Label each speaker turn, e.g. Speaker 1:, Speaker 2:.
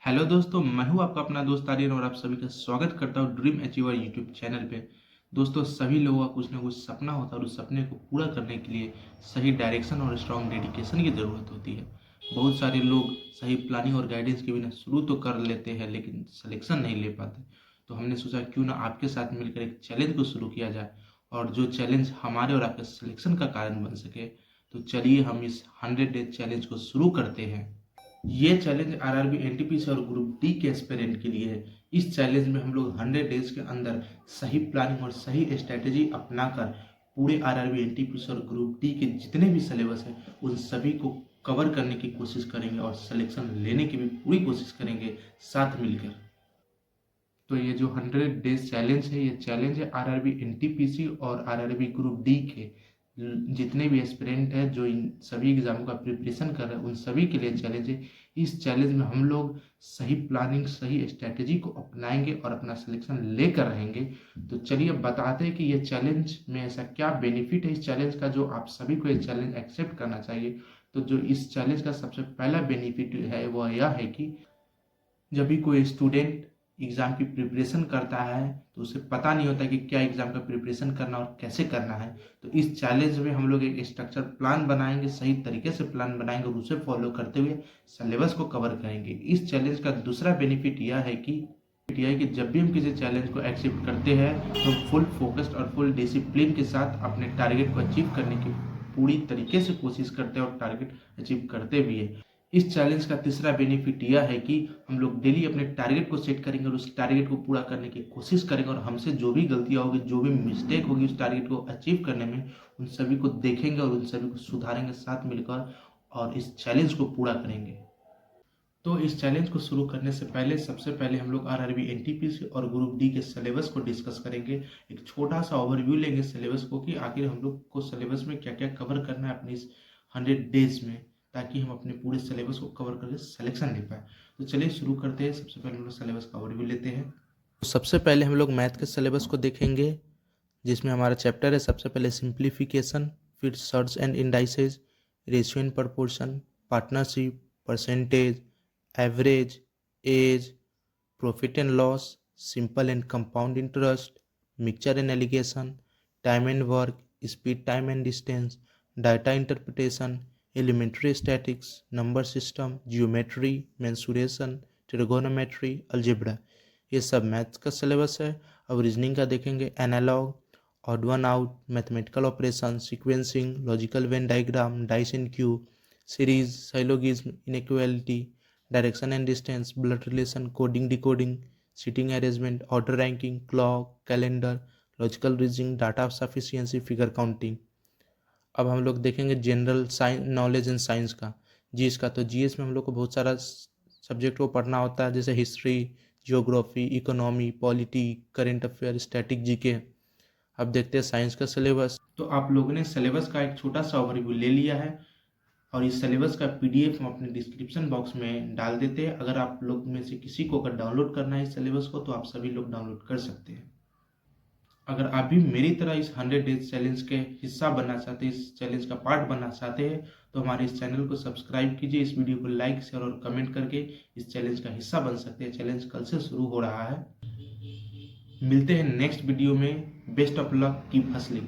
Speaker 1: Hello दोस्तों, मैं हूं आपका अपना दोस्त आर्यन और आप सभी का स्वागत करता हूं ड्रीम अचीवर यूट्यूब चैनल पे। दोस्तों, सभी लोगों का कुछ ना कुछ सपना होता है और उस सपने को पूरा करने के लिए सही डायरेक्शन और स्ट्रॉन्ग डेडिकेशन की ज़रूरत होती है। बहुत सारे लोग सही प्लानिंग और गाइडेंस के बिना शुरू तो कर लेते हैं लेकिन सिलेक्शन नहीं ले पाते। तो हमने सोचा क्यों ना आपके साथ मिलकर एक चैलेंज को शुरू किया जाए और जो चैलेंज हमारे और आपके सिलेक्शन का कारण बन सके। तो चलिए हम इस 100 डेज चैलेंज को शुरू करते हैं। ये चैलेंज आरआरबी एनटीपीसी और ग्रुप डी के एस्पिरेंट के लिए है। इस चैलेंज में हम लोग 100 डेज के अंदर सही प्लानिंग और सही स्ट्रेटेजी अपनाकर पूरे आरआरबी एनटीपीसी और ग्रुप डी के जितने भी सिलेबस है उन सभी को कवर करने की कोशिश करेंगे और सिलेक्शन लेने की भी पूरी कोशिश करेंगे साथ मिलकर। तो ये जो 100 डेज चैलेंज है, ये चैलेंज है आरआरबी एनटीपीसी और आरआरबी ग्रुप डी के जितने भी एस्पिरेंट हैं जो इन सभी एग्जामों का प्रिपरेशन कर रहे हैं उन सभी के लिए चैलेंज है। इस चैलेंज में हम लोग सही प्लानिंग सही स्ट्रेटेजी को अपनाएंगे और अपना सिलेक्शन लेकर रहेंगे। तो चलिए अब बताते हैं कि ये चैलेंज में ऐसा क्या बेनिफिट है इस चैलेंज का जो आप सभी को ये चैलेंज एक्सेप्ट करना चाहिए। तो जो इस चैलेंज का सबसे पहला बेनिफिट है वह यह है कि जब भी कोई स्टूडेंट एग्ज़ाम की प्रिपरेशन करता है तो उसे पता नहीं होता कि क्या एग्ज़ाम का प्रिपरेशन करना और कैसे करना है। तो इस चैलेंज में हम लोग एक स्ट्रक्चर प्लान बनाएंगे, सही तरीके से प्लान बनाएंगे और उसे फॉलो करते हुए सिलेबस को कवर करेंगे। इस चैलेंज का दूसरा बेनिफिट यह है कि जब भी हम किसी चैलेंज को एक्सेप्ट करते हैं तो फुल फोकस्ड और फुल डिसिप्लिन के साथ अपने टारगेट को अचीव करने की पूरी तरीके से कोशिश करते हैं और टारगेट अचीव करते भी है। इस चैलेंज का तीसरा बेनिफिट यह है कि हम लोग डेली अपने टारगेट को सेट करेंगे और उस टारगेट को पूरा करने की कोशिश करेंगे और हमसे जो भी गलतियाँ होगी, जो भी मिस्टेक होगी उस टारगेट को अचीव करने में, उन सभी को देखेंगे और उन सभी को सुधारेंगे साथ मिलकर और इस चैलेंज को पूरा करेंगे। तो इस चैलेंज को शुरू करने से पहले सबसे पहले हम लोग आरआरबी एनटीपीसी और ग्रुप डी के सिलेबस को डिस्कस करेंगे। एक छोटा सा ओवरव्यू लेंगे सिलेबस को कि आखिर हम लोग को सिलेबस में क्या क्या कवर करना है अपनी इस 100 डेज में, ताकि हम अपने पूरे सिलेबस को कवर करके सिलेक्शन ले पाए। तो चलिए शुरू करते हैं। सबसे पहले हम लोग सिलेबस का ओवरव्यू लेते हैं। तो सबसे पहले हम लोग मैथ के सिलेबस को देखेंगे जिसमें हमारा चैप्टर है सबसे पहले सिंप्लीफिकेशन, फिर surds and indices, ratio and proportion, partnership, percentage, average, age, profit and loss, simple and compound interest, mixture and alligation, time and work, speed time and distance, data interpretation, elementary statics, number system, geometry, mensuration, trigonometry, algebra. ये सब maths का syllabus है। अब reasoning का देखेंगे analog, odd one out, mathematical operation, sequencing, logical Venn diagram, dice and cube, series, syllogism, inequality, direction and distance, blood relation, coding decoding, seating arrangement, order ranking, clock, calendar, logical reasoning, data sufficiency, figure counting. अब हम लोग देखेंगे general science knowledge and science का, GS का। तो GS में हम लोग को बहुत सारा सब्जेक्ट को पढ़ना होता है जैसे history, geography, economy, polity, current affair, static, GK. अब देखते हैं साइंस का सिलेबस। तो आप लोगों ने सिलेबस का एक छोटा सा ओवरव्यू ले लिया है और इस सिलेबस का पीडीएफ हम अपने डिस्क्रिप्शन बॉक्स में डाल देते हैं। अगर आप लोग में से किसी को अगर डाउनलोड करना है इस सिलेबस को तो आप सभी लोग डाउनलोड कर सकते हैं। अगर आप भी मेरी तरह इस 100 डेज चैलेंज के हिस्सा बनना चाहते हैं, इस चैलेंज का पार्ट बनना चाहते हैं, तो हमारे इस चैनल को सब्सक्राइब कीजिए। इस वीडियो को लाइक शेयर और कमेंट करके इस चैलेंज का हिस्सा बन सकते हैं। चैलेंज कल से शुरू हो रहा है। मिलते हैं नेक्स्ट वीडियो में। Best of luck, keep hustling.